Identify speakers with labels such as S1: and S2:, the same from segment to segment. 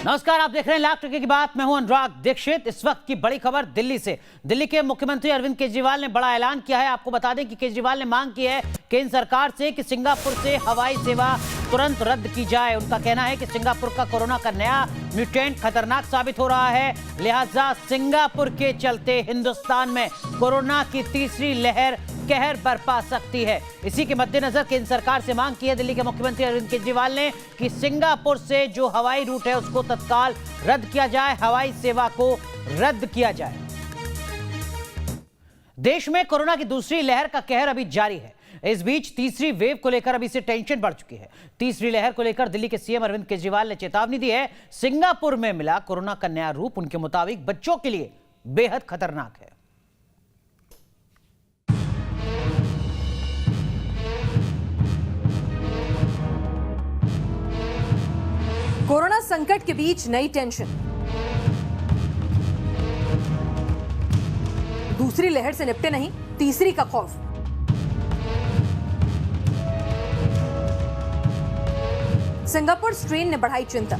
S1: नमस्कार, आप देख रहे हैं लाख टके की बात। मैं हूं अनुराग दीक्षित। इस वक्त की बड़ी खबर दिल्ली से। दिल्ली के मुख्यमंत्री अरविंद केजरीवाल ने बड़ा ऐलान किया है। आपको बता दें कि केजरीवाल ने मांग की है केंद्र सरकार से कि सिंगापुर से हवाई सेवा तुरंत रद्द की जाए। उनका कहना है कि सिंगापुर का कोरोना का नया म्यूटेंट खतरनाक साबित हो रहा है, लिहाजा सिंगापुर के चलते हिंदुस्तान में कोरोना की तीसरी लहर कहर बरपा सकती है। इसी के मद्देनजर केंद्र सरकार से मांग की है दिल्ली के मुख्यमंत्री अरविंद केजरीवाल ने कि सिंगापुर से जो हवाई रूट है उसको तत्काल रद्द किया जाए, हवाई सेवा को रद्द किया जाए। देश में कोरोना की दूसरी लहर का कहर अभी जारी है। इस बीच तीसरी वेव को लेकर अभी से टेंशन बढ़ चुकी है। तीसरी लहर को लेकर दिल्ली के सीएम अरविंद केजरीवाल ने चेतावनी दी है। सिंगापुर में मिला कोरोना का नया रूप उनके मुताबिक बच्चों के लिए बेहद खतरनाक है।
S2: कोरोना संकट के बीच नई टेंशन। दूसरी लहर से निपटे नहीं, तीसरी का खौफ। सिंगापुर स्ट्रेन ने बढ़ाई चिंता।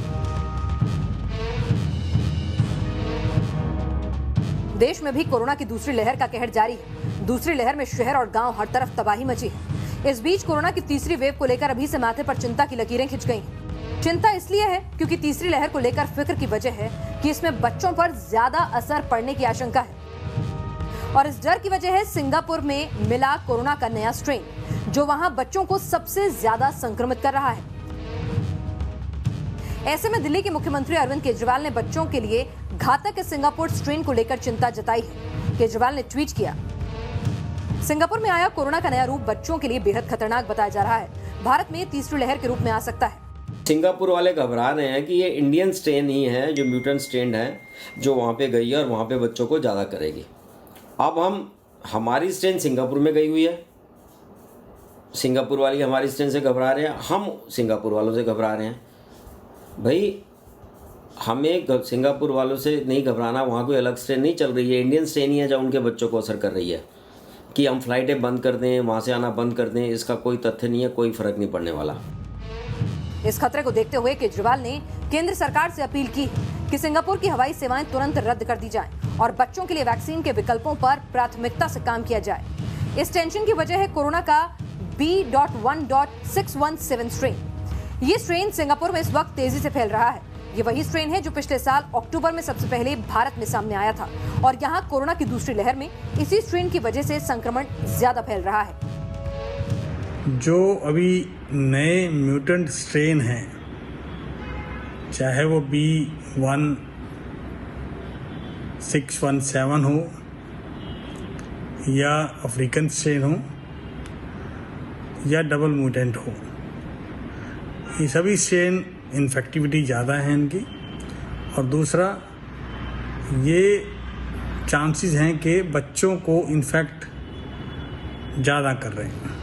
S2: देश में भी कोरोना की दूसरी लहर का कहर जारी है। दूसरी लहर में शहर और गांव हर तरफ तबाही मची है। इस बीच कोरोना की तीसरी वेव को लेकर अभी से माथे पर चिंता की लकीरें खिंच गई हैं। चिंता इसलिए है क्योंकि तीसरी लहर को लेकर फिक्र की वजह है कि इसमें बच्चों पर ज्यादा असर पड़ने की आशंका है और इस डर की वजह है सिंगापुर में मिला कोरोना का नया स्ट्रेन, जो वहां बच्चों को सबसे ज्यादा संक्रमित कर रहा है। ऐसे में दिल्ली के मुख्यमंत्री अरविंद केजरीवाल ने बच्चों के लिए घातक इस सिंगापुर स्ट्रेन को लेकर चिंता जताई है। केजरीवाल ने ट्वीट किया, सिंगापुर में आया कोरोना का नया रूप बच्चों के लिए बेहद खतरनाक बताया जा रहा है। भारत में तीसरी लहर के रूप में आ सकता है।
S3: सिंगापुर वाले घबरा रहे हैं कि ये इंडियन स्ट्रेन ही है, जो म्यूटेंट स्ट्रेन है, जो वहाँ पे गई है और वहाँ पे बच्चों को ज़्यादा करेगी। अब हमारी स्ट्रेन सिंगापुर में गई हुई है, सिंगापुर वाली हमारी स्ट्रेन से घबरा रहे हैं, हम सिंगापुर वालों से घबरा रहे हैं। भाई हमें सिंगापुर वालों से नहीं घबराना, वहाँ कोई अलग स्ट्रेन नहीं चल रही है, इंडियन स्ट्रेन ही है जो उनके बच्चों को असर कर रही है। कि हम फ्लाइटें बंद कर दें, वहाँ से आना बंद कर दें, इसका कोई तथ्य नहीं है, कोई फ़र्क नहीं पड़ने वाला।
S2: इस खतरे को देखते हुए केजरीवाल ने केंद्र सरकार से अपील की कि सिंगापुर की हवाई सेवाएं तुरंत रद्द कर दी जाएं और बच्चों के लिए वैक्सीन के विकल्पों पर प्राथमिकता से काम किया जाए। इस टेंशन की वजह है कोरोना का B.1.617 स्ट्रेन। ये स्ट्रेन सिंगापुर में इस वक्त तेजी से फैल रहा है। ये वही स्ट्रेन है जो पिछले साल अक्टूबर में सबसे पहले भारत में सामने आया था और यहाँ कोरोना की दूसरी लहर में इसी स्ट्रेन की वजह से संक्रमण ज्यादा फैल रहा है।
S4: जो अभी नए म्यूटेंट स्ट्रेन हैं, चाहे वो B.1.617 हो या अफ्रीकन स्ट्रेन हो या डबल म्यूटेंट हो, ये सभी स्ट्रेन इन्फेक्टिविटी ज़्यादा है इनकी। और दूसरा, ये चांसेस हैं कि बच्चों को इन्फेक्ट ज़्यादा कर रहे हैं।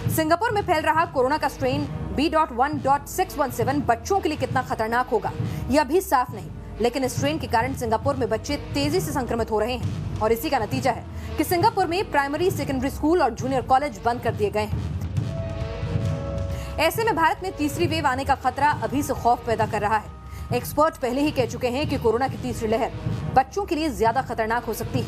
S2: सिंगापुर में फैल रहा कोरोना का स्ट्रेन B.1.617 बच्चों के लिए कितना खतरनाक होगा यह अभी साफ नहीं, लेकिन इस स्ट्रेन के कारण सिंगापुर में बच्चे तेजी से संक्रमित हो रहे हैं और इसी का नतीजा है कि सिंगापुर में प्राइमरी, सेकेंडरी स्कूल और जूनियर कॉलेज बंद कर दिए गए हैं। ऐसे में भारत में तीसरी वेव आने का खतरा अभी से खौफ पैदा कर रहा है। एक्सपर्ट पहले ही कह चुके हैं कि कोरोना की तीसरी लहर बच्चों के लिए ज्यादा खतरनाक हो सकती है।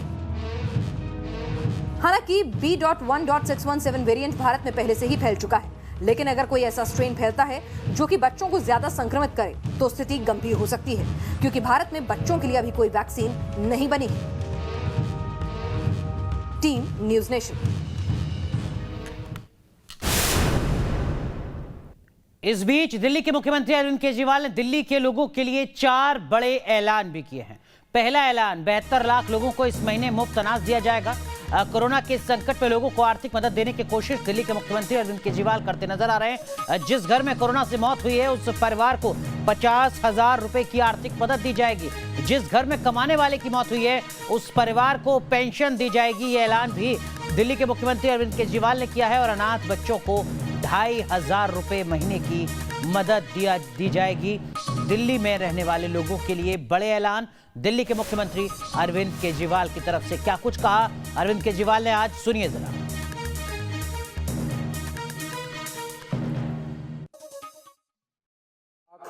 S2: हालांकि B.1.617 वेरिएंट भारत में पहले से ही फैल चुका है, लेकिन अगर कोई ऐसा स्ट्रेन फैलता है जो कि बच्चों को ज्यादा संक्रमित करे तो स्थिति गंभीर हो सकती है, क्योंकि भारत में बच्चों के लिए अभी कोई वैक्सीन नहीं बनी है। Team news nation.
S1: इस बीच दिल्ली के मुख्यमंत्री अरविंद केजरीवाल ने दिल्ली के लोगों के लिए 4 बड़े ऐलान भी किए हैं। पहला ऐलान, 72 लाख लोगों को इस महीने मुफ्त अनाज दिया जाएगा। कोरोना के संकट में लोगों को आर्थिक मदद देने की कोशिश दिल्ली के मुख्यमंत्री अरविंद केजरीवाल करते नजर आ रहे हैं। जिस घर में कोरोना से मौत हुई है उस परिवार को 50,000 रुपए की आर्थिक मदद दी जाएगी। जिस घर में कमाने वाले की मौत हुई है उस परिवार को पेंशन दी जाएगी। ये ऐलान भी दिल्ली के मुख्यमंत्री अरविंद केजरीवाल ने किया है और अनाथ बच्चों को 2,500 रुपए महीने की मदद दी जाएगी। दिल्ली में रहने वाले लोगों के लिए बड़े ऐलान दिल्ली के मुख्यमंत्री अरविंद केजरीवाल की तरफ से। क्या कुछ कहा अरविंद केजरीवाल ने आज, सुनिए जरा।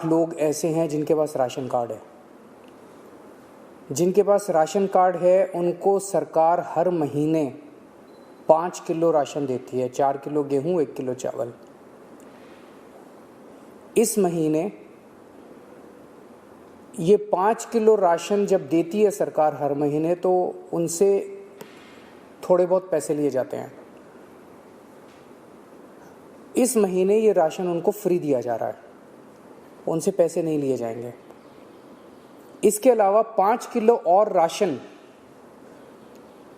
S5: लोग ऐसे हैं जिनके पास राशन कार्ड है। जिनके पास राशन कार्ड है उनको सरकार हर महीने 5 किलो राशन देती है, 4 किलो गेहूं, 1 किलो चावल। इस महीने ये 5 किलो राशन जब देती है सरकार हर महीने, तो उनसे थोड़े बहुत पैसे लिए जाते हैं। इस महीने ये राशन उनको फ्री दिया जा रहा है, उनसे पैसे नहीं लिए जाएंगे। इसके अलावा 5 किलो और राशन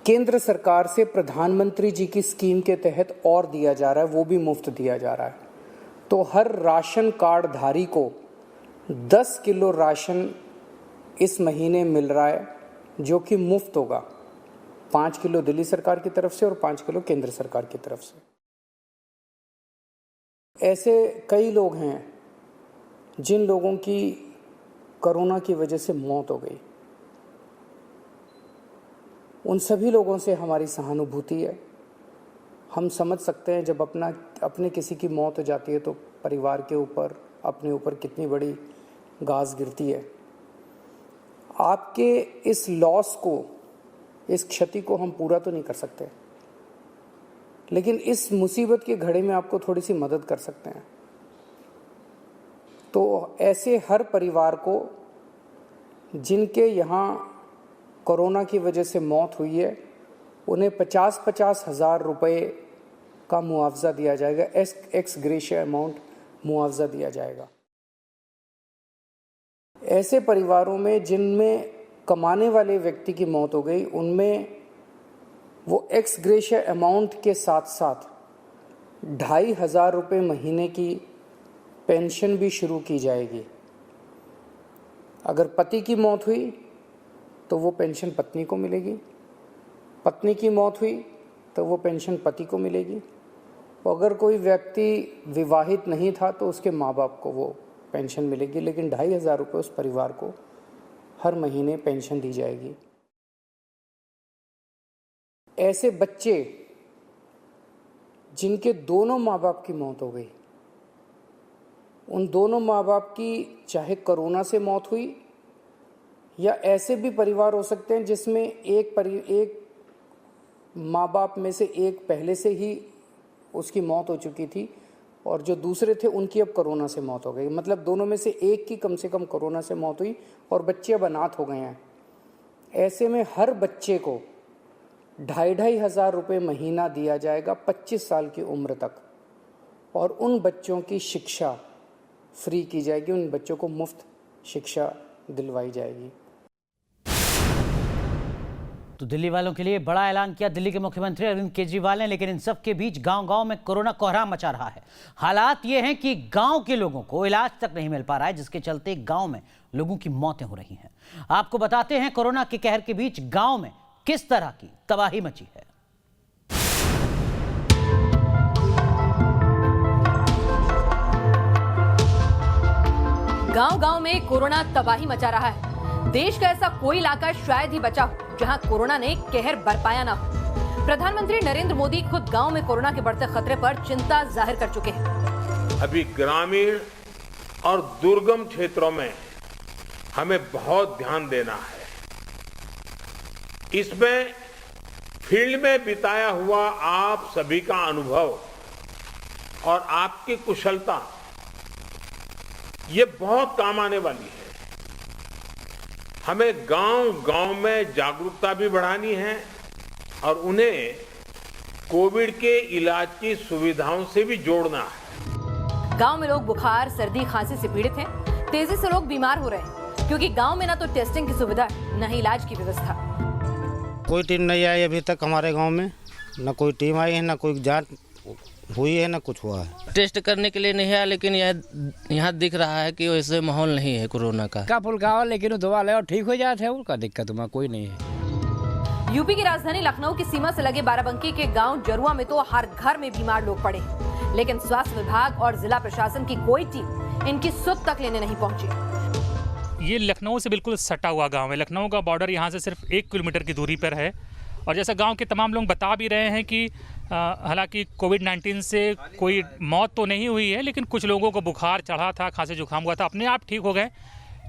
S5: केंद्र सरकार से प्रधानमंत्री जी की स्कीम के तहत और दिया जा रहा है, वो भी मुफ्त दिया जा रहा है। तो हर राशन कार्ड धारी को 10 किलो राशन इस महीने मिल रहा है, जो कि मुफ्त होगा। 5 किलो दिल्ली सरकार की तरफ से और 5 किलो केंद्र सरकार की तरफ से। ऐसे कई लोग हैं जिन लोगों की कोरोना की वजह से मौत हो गई। उन सभी लोगों से हमारी सहानुभूति है। हम समझ सकते हैं जब अपने किसी की मौत हो जाती है तो परिवार के ऊपर, अपने ऊपर कितनी बड़ी गाज गिरती है। आपके इस लॉस को, इस क्षति को हम पूरा तो नहीं कर सकते, लेकिन इस मुसीबत के घड़े में आपको थोड़ी सी मदद कर सकते हैं। तो ऐसे हर परिवार को जिनके यहाँ कोरोना की वजह से मौत हुई है, उन्हें 50-50 हज़ार रुपये का मुआवजा दिया जाएगा, एक्स ग्रेशिया अमाउंट मुआवजा दिया जाएगा। ऐसे परिवारों में जिनमें कमाने वाले व्यक्ति की मौत हो गई, उनमें वो एक्स ग्रेशिया अमाउंट के साथ साथ 2,500 रुपये महीने की पेंशन भी शुरू की जाएगी। अगर पति की मौत हुई तो वो पेंशन पत्नी को मिलेगी, पत्नी की मौत हुई तो वो पेंशन पति को मिलेगी, और अगर कोई व्यक्ति विवाहित नहीं था तो उसके माँ बाप को वो पेंशन मिलेगी। लेकिन 2,500 रुपये उस परिवार को हर महीने पेंशन दी जाएगी। ऐसे बच्चे जिनके दोनों माँ बाप की मौत हो गई, उन दोनों माँ बाप की चाहे कोरोना से मौत हुई, या ऐसे भी परिवार हो सकते हैं जिसमें एक माँ बाप में से एक पहले से ही उसकी मौत हो चुकी थी और जो दूसरे थे उनकी अब कोरोना से मौत हो गई। मतलब दोनों में से एक की कम से कम कोरोना से मौत हुई और बच्चे अब अनाथ हो गए हैं। ऐसे में हर बच्चे को 2,500 रुपये महीना दिया जाएगा 25 साल की उम्र तक, और उन बच्चों की शिक्षा फ्री की जाएगी, उन बच्चों को मुफ्त शिक्षा दिलवाई जाएगी।
S1: तो दिल्ली वालों के लिए बड़ा ऐलान किया दिल्ली के मुख्यमंत्री अरविंद केजरीवाल ने, लेकिन इन सब के बीच गांव-गांव में कोरोना कोहराम मचा रहा है। हालात ये हैं कि गांव के लोगों को इलाज तक नहीं मिल पा रहा है, जिसके चलते गांव में लोगों की मौतें हो रही हैं। आपको बताते हैं कोरोना के कहर के बीच गांव में किस तरह की तबाही मची है।
S2: गांव-गांव में कोरोना तबाही मचा रहा है। देश का ऐसा कोई इलाका शायद ही बचा हो जहां कोरोना ने कहर बरपाया ना हो। प्रधानमंत्री नरेंद्र मोदी खुद गांव में कोरोना के बढ़ते खतरे पर चिंता जाहिर कर चुके हैं।
S6: अभी ग्रामीण और दुर्गम क्षेत्रों में हमें बहुत ध्यान देना है। इसमें फील्ड में बिताया हुआ आप सभी का अनुभव और आपकी कुशलता ये बहुत काम आने वाली है। हमें गांव-गांव में जागरूकता भी बढ़ानी है और उन्हें कोविड के इलाज की सुविधाओं से भी जोड़ना है।
S2: गांव में लोग बुखार, सर्दी, खांसी से पीड़ित हैं। तेजी से लोग बीमार हो रहे हैं क्योंकि गांव में ना तो टेस्टिंग की सुविधा, न ही इलाज की व्यवस्था।
S7: कोई टीम नहीं आई अभी तक हमारे गांव में, न कोई टीम आई है, न कोई जांच हुई है, न कुछ हुआ है।
S8: टेस्ट करने के लिए नहीं है, लेकिन यहाँ दिख रहा है कि वैसे माहौल नहीं है कोरोना का
S9: फुल्का, लेकिन दवा ले और ठीक हो जाते हैं, उनका दिक्कत में कोई नहीं है।
S2: यूपी की राजधानी लखनऊ की सीमा से लगे बाराबंकी के गांव जरुआ में तो हर घर में बीमार लोग पड़े हैं, लेकिन स्वास्थ्य विभाग और जिला प्रशासन की कोई टीम इनकी सुध तक लेने नहीं पहुंची।
S10: ये लखनऊ से बिल्कुल सटा हुआ गांव है। लखनऊ का बॉर्डर यहाँ से सिर्फ 1 किलोमीटर की दूरी पर है, और जैसा गांव के तमाम लोग बता भी रहे हैं कि हालांकि कोविड-19 से कोई मौत तो नहीं हुई है, लेकिन कुछ लोगों को बुखार चढ़ा था, खांसी जुकाम हुआ था, अपने आप ठीक हो गए।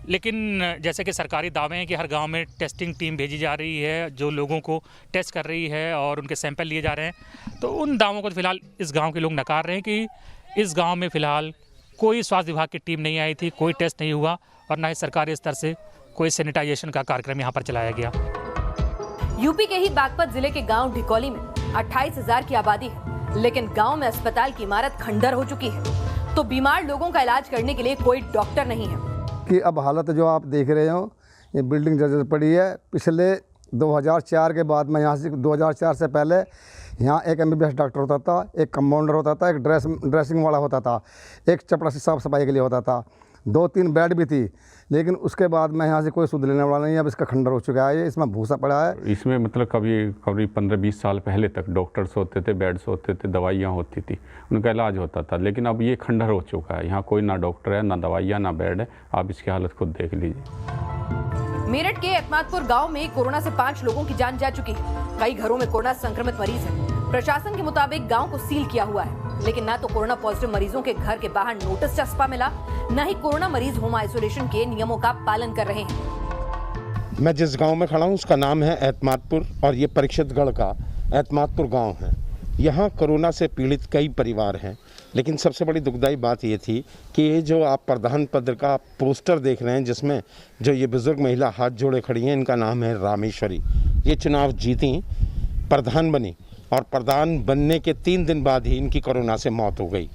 S10: लेकिन जैसे कि सरकारी दावे हैं कि हर गांव में टेस्टिंग टीम भेजी जा रही है जो लोगों को टेस्ट कर रही है और उनके सैंपल लिए जा रहे हैं, तो उन दावों को फिलहाल इस गांव के लोग नकार रहे हैं कि इस गांव में फिलहाल कोई स्वास्थ्य विभाग की टीम नहीं आई थी, कोई टेस्ट नहीं हुआ और ना ही सरकारी स्तर से कोई सैनिटाइजेशन का कार्यक्रम यहाँ पर चलाया गया।
S2: यूपी के ही बागपत जिले के गांव ढिकोली में 28,000 की आबादी है, लेकिन गांव में अस्पताल की इमारत खंडर हो चुकी है, तो बीमार लोगों का इलाज करने के लिए कोई डॉक्टर नहीं है।
S11: कि अब हालत जो आप देख रहे हो, ये बिल्डिंग जर्जर पड़ी है। पिछले 2004 के बाद में यहाँ से 2004 से पहले यहाँ एक MBBS डॉक्टर होता था, एक कंपाउंडर होता था, एक ड्रेसिंग वाला होता था, एक चपरासी साफ सफाई के लिए होता था, 2-3 बेड भी थी। लेकिन उसके बाद में यहाँ से कोई सुध लेने वाला नहीं है। अब इसका खंडर हो चुका है, इसमें भूसा पड़ा है।
S12: इसमें मतलब कभी 15-20 साल पहले तक डॉक्टर्स होते थे, बेड्स होते थे, दवाइयाँ होती थी, उनका इलाज होता था। लेकिन अब ये खंडर हो चुका है, यहाँ कोई ना डॉक्टर है, ना दवाइयाँ, ना बेड है। आप इसकी हालत खुद देख लीजिए।
S2: मेरठ के एतमादपुर गांव में कोरोना से 5 लोगों की जान जा चुकी है। कई घरों में कोरोना संक्रमित मरीज है। प्रशासन के मुताबिक गांव को सील किया हुआ है, लेकिन ना तो कोरोना पॉजिटिव मरीजों के घर के बाहर नोटिस चस्पा मिला, न ही कोरोना मरीज होम आइसोलेशन के नियमों का पालन कर रहे हैं।
S13: मैं जिस गांव में खड़ा हूं उसका नाम है एतमादपुर और ये परीक्षितगढ़ का एतमादपुर गांव है। यहाँ कोरोना से पीड़ित कई परिवार हैं, लेकिन सबसे बड़ी दुखदाई बात ये थी कि ये जो आप प्रधान पद का पोस्टर देख रहे हैं, जिसमें जो ये बुजुर्ग महिला हाथ जोड़े खड़ी हैं, इनका नाम है रामेश्वरी। ये चुनाव जीती, प्रधान बनी और प्रधान बनने के 3 दिन बाद ही इनकी कोरोना से मौत हो गई।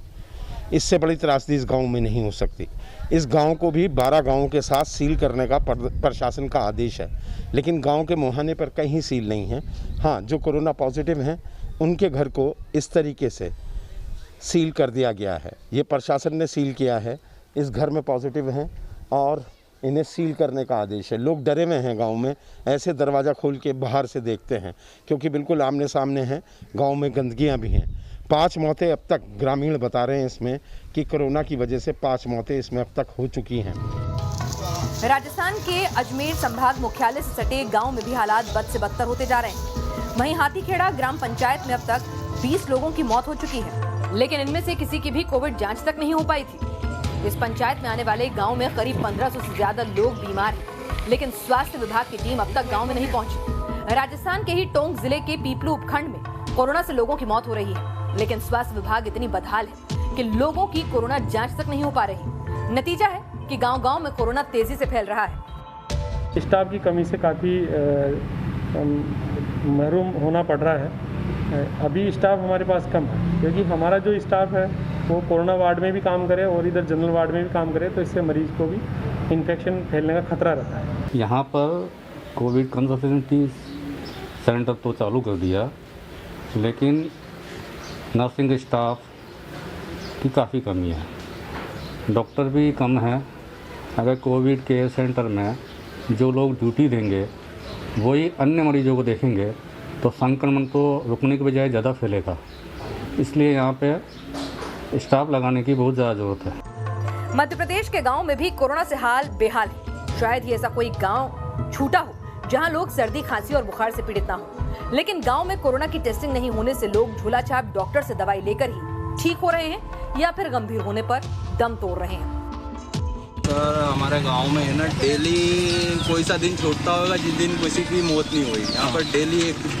S13: इससे बड़ी त्रासदी इस गांव में नहीं हो सकती। इस गांव को भी 12 गांवों के साथ सील करने का प्रशासन का आदेश है, लेकिन गांव के मुहाने पर कहीं सील नहीं है। हाँ, जो कोरोना पॉजिटिव हैं उनके घर को इस तरीके से सील कर दिया गया है। ये प्रशासन ने सील किया है। इस घर में पॉजिटिव हैं और इन्हें सील करने का आदेश है। लोग डरे हुए हैं गांव में, ऐसे दरवाज़ा खोल के बाहर से देखते हैं क्योंकि बिल्कुल आमने सामने हैं। गांव में गंदगियां भी हैं। 5 मौतें अब तक ग्रामीण बता रहे हैं इसमें कि कोरोना की वजह से 5 मौतें इसमें अब तक हो चुकी हैं।
S2: राजस्थान के अजमेर संभाग मुख्यालय से सटे गांव में भी हालात बद से बदतर होते जा रहे हैं। वहीं हाथीखेड़ा ग्राम पंचायत में अब तक 20 लोगों की मौत हो चुकी है, लेकिन इनमें से किसी की भी कोविड जांच तक नहीं हो पाई थी। इस पंचायत में आने वाले गांव में करीब 1500 से ज्यादा लोग बीमार हैं, लेकिन स्वास्थ्य विभाग की टीम अब तक गांव में नहीं पहुंची। राजस्थान के ही टोंक जिले के पीपलू उपखंड में कोरोना से लोगों की मौत हो रही है, लेकिन स्वास्थ्य विभाग इतनी बदहाल है कि लोगों की कोरोना जांच तक नहीं हो पा रही। नतीजा है कि गांव-गांव में कोरोना तेजी से फैल रहा है।
S14: स्टाफ की कमी से काफ़ी महरूम होना पड़ रहा है। अभी स्टाफ हमारे पास कम है, क्योंकि हमारा जो स्टाफ है वो कोरोना वार्ड में भी काम करे और इधर जनरल वार्ड में भी काम करे, तो इससे मरीज को भी इन्फेक्शन फैलने का खतरा रहता है।
S12: यहाँ पर कोविड कंसल्टेंसी सेंटर तो चालू कर दिया, लेकिन नर्सिंग स्टाफ की काफ़ी कमी है, डॉक्टर भी कम है। अगर कोविड के सेंटर में जो लोग ड्यूटी देंगे वही अन्य मरीजों को देखेंगे तो संक्रमण तो रुकने के बजाय ज़्यादा फैलेगा। इसलिए यहाँ पे स्टाफ लगाने की बहुत ज़्यादा ज़रूरत है।
S2: मध्य प्रदेश के गांव में भी कोरोना से हाल बेहाल है। शायद ही ऐसा कोई गांव छूटा हो जहां लोग सर्दी, खांसी और बुखार से पीड़ित ना हो, लेकिन गांव में कोरोना की टेस्टिंग नहीं होने से लोग झोला छाप डॉक्टर से दवाई लेकर ही ठीक हो रहे हैं या फिर गंभीर होने पर दम तोड़ रहे हैं।
S15: सर, हमारे गांव में है ना, डेली कोई सा दिन छूटता होगा जिस दिन किसी की मौत नहीं हुई। यहाँ पर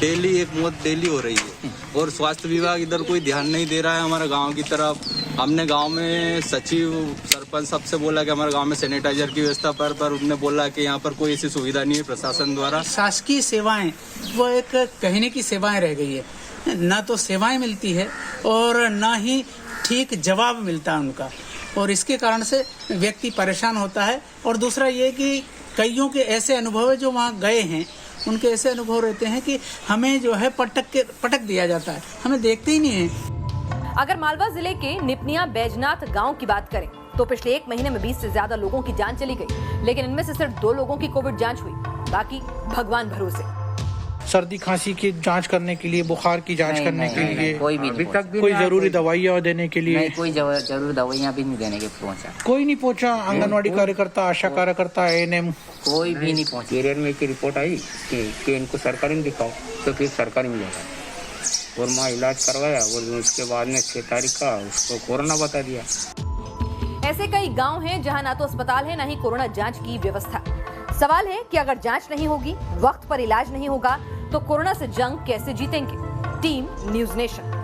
S15: डेली एक मौत डेली हो रही है और स्वास्थ्य विभाग इधर कोई ध्यान नहीं दे रहा है हमारे गांव की तरफ। हमने गांव में सचिव, सरपंच सबसे बोला कि हमारे गांव में सैनिटाइजर की व्यवस्था पर उन्होंने बोला कि यहाँ पर कोई ऐसी सुविधा नहीं है प्रशासन द्वारा।
S16: शासकीय सेवाएं वो एक कहने की सेवाएं रह गई है, ना तो सेवाएं मिलती है और ना ही ठीक जवाब मिलता है उनका, और इसके कारण से व्यक्ति परेशान होता है। और दूसरा ये कि कईयों के ऐसे अनुभव है जो वहाँ गए हैं, उनके ऐसे अनुभव रहते हैं कि हमें जो है पटक दिया जाता है, हमें देखते ही नहीं है।
S2: अगर मालवा जिले के निपनिया बैजनाथ गांव की बात करें तो पिछले 1 महीने में 20 से ज्यादा लोगों की जान चली गई, लेकिन इनमें से सिर्फ 2 लोगों की कोविड जांच हुई, बाकी भगवान भरोसे।
S17: सर्दी खांसी की जांच करने के लिए, बुखार की जांच करने के लिए कोई भी कोई जरूरी दवाइयाँ देने के लिए
S18: कोई जरूरी दवाइयाँ भी नहीं देने के पहुंचा,
S17: कोई नहीं पहुंचा। आंगनवाड़ी कार्यकर्ता, आशा कार्यकर्ता, ANM
S18: कोई भी नहीं पहुंचा।
S19: एरिया में एक रिपोर्ट आई कि इनको सरकारी में दिखाओ, तो फिर सरकारी में जाता और वहाँ इलाज करवाया और उसके बाद में 6 तारीख का उसको कोरोना बता दिया।
S2: ऐसे कई गांव हैं जहां ना तो अस्पताल है ना ही कोरोना जांच की व्यवस्था। सवाल है कि अगर जांच नहीं होगी, वक्त पर इलाज नहीं होगा, तो कोरोना से जंग कैसे जीतेंगे? Team news nation.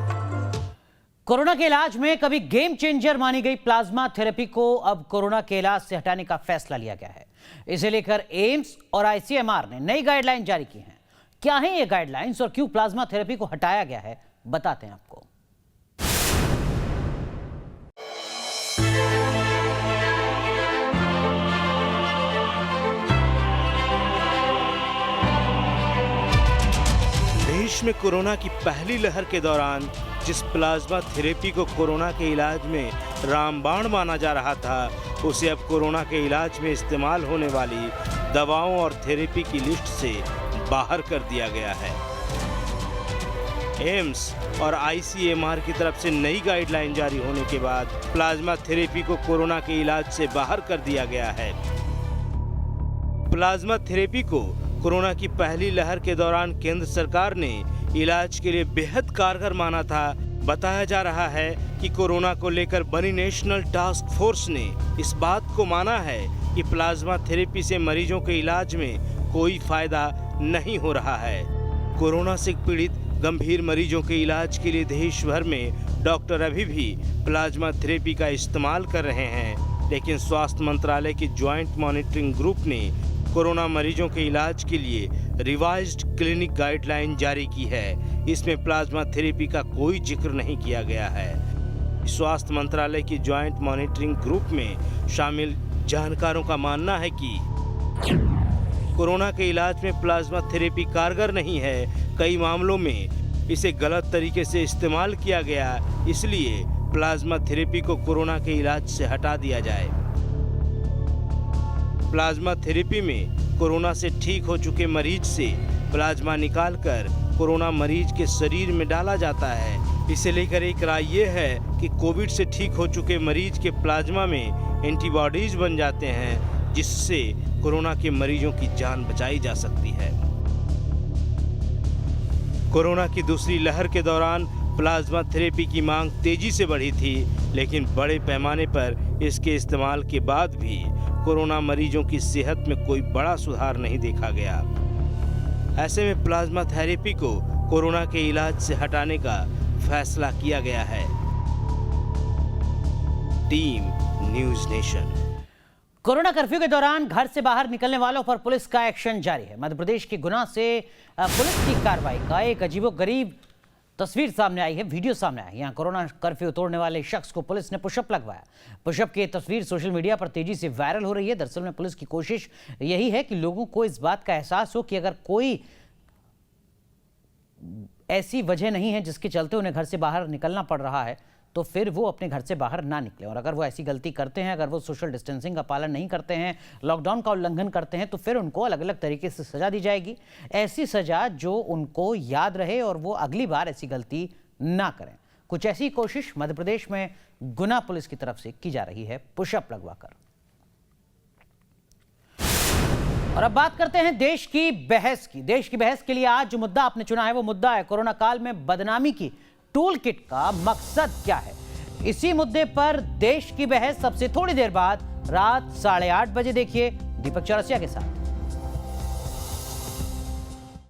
S1: कोरोना के इलाज में कभी गेम चेंजर मानी गई प्लाज्मा थेरेपी को अब कोरोना के इलाज से हटाने का फैसला लिया गया है। इसे लेकर एम्स और आईसीएमआर ने नई गाइडलाइन जारी की हैं। क्या है ये गाइडलाइंस और क्यों प्लाज्मा थेरेपी को हटाया गया है, बताते हैं आपको।
S20: देश में कोरोना की पहली लहर के दौरान जिस प्लाज्मा थेरेपी को कोरोना के इलाज में रामबाण माना जा रहा था, उसे अब कोरोना के इलाज में इस्तेमाल होने वाली दवाओं और थेरेपी की लिस्ट से बाहर कर दिया गया है। एम्स और आईसीएमआर की तरफ से नई गाइडलाइन जारी होने के बाद प्लाज्मा थेरेपी को कोरोना के इलाज से बाहर कर दिया गया है। प्लाज्मा थेरेपी को कोरोना की पहली लहर के दौरान केंद्र सरकार ने इलाज के लिए बेहद कारगर माना था। बताया जा रहा है कि कोरोना को लेकर बनी नेशनल टास्क फोर्स ने इस बात को माना है कि प्लाज्मा थेरेपी से मरीजों के इलाज में कोई फायदा नहीं हो रहा है। कोरोना से पीड़ित गंभीर मरीजों के इलाज के लिए देश भर में डॉक्टर अभी भी प्लाज्मा थेरेपी का इस्तेमाल कर रहे हैं, लेकिन स्वास्थ्य मंत्रालय की ज्वाइंट मॉनिटरिंग ग्रुप ने कोरोना मरीजों के इलाज के लिए रिवाइज्ड क्लिनिक गाइडलाइन जारी की है। इसमें प्लाज्मा थेरेपी का कोई जिक्र नहीं किया गया है। स्वास्थ्य मंत्रालय की ज्वाइंट मॉनिटरिंग ग्रुप में शामिल जानकारों का मानना है कि कोरोना के इलाज में प्लाज्मा थेरेपी कारगर नहीं है। कई मामलों में इसे गलत तरीके से इस्तेमाल किया गया, इसलिए प्लाज्मा थेरेपी को कोरोना के इलाज से हटा दिया जाए। प्लाज्मा थेरेपी में कोरोना से ठीक हो चुके मरीज से प्लाज्मा निकालकर कोरोना मरीज के शरीर में डाला जाता है। इसे लेकर एक राय ये है कि कोविड से ठीक हो चुके मरीज के प्लाज्मा में एंटीबॉडीज बन जाते हैं, जिससे कोरोना के मरीजों की जान बचाई जा सकती है। कोरोना की दूसरी लहर के दौरान प्लाज्मा थेरेपी की मांग तेजी से बढ़ी थी, लेकिन बड़े पैमाने पर इसके इस्तेमाल के बाद भी कोरोना मरीजों की सेहत में कोई बड़ा सुधार नहीं देखा गया। ऐसे में प्लाज्मा थेरेपी को कोरोना के इलाज से हटाने का फैसला किया गया है। Team news nation.
S1: Corona curfew के दौरान घर से बाहर निकलने वालों पर पुलिस का एक्शन जारी है। मध्य प्रदेश के गुना से पुलिस की कार्रवाई का एक अजीबोगरीब तस्वीर सामने आई है, वीडियो सामने आई। यहाँ कोरोना कर्फ्यू तोड़ने वाले शख्स को पुलिस ने पुशअप लगवाया। पुशअप की तस्वीर सोशल मीडिया पर तेजी से वायरल हो रही है। दरअसल में पुलिस की कोशिश यही है कि लोगों को इस बात का एहसास हो कि अगर कोई ऐसी वजह नहीं है जिसके चलते उन्हें घर से बाहर निकलना पड़ रहा है, तो फिर वो अपने घर से बाहर ना निकले। और अगर वो ऐसी गलती करते हैं, अगर वो सोशल डिस्टेंसिंग का पालन नहीं करते हैं, लॉकडाउन का उल्लंघन करते हैं, तो फिर उनको अलग अलग तरीके से सजा दी जाएगी। ऐसी सजा जो उनको याद रहे और वो अगली बार ऐसी गलती ना करें। कुछ ऐसी कोशिश मध्य प्रदेश में गुना पुलिस की तरफ से की जा रही है, पुशअप लगवाकर। और अब बात करते हैं देश की बहस की। देश की बहस के लिए आज जो मुद्दा आपने चुना है वो मुद्दा है कोरोना काल में बदनामी की टूल किट का मकसद क्या है। इसी मुद्दे पर देश की बहस सबसे थोड़ी देर बाद रात 8:30 बजे देखिए दीपक चौरसिया के साथ।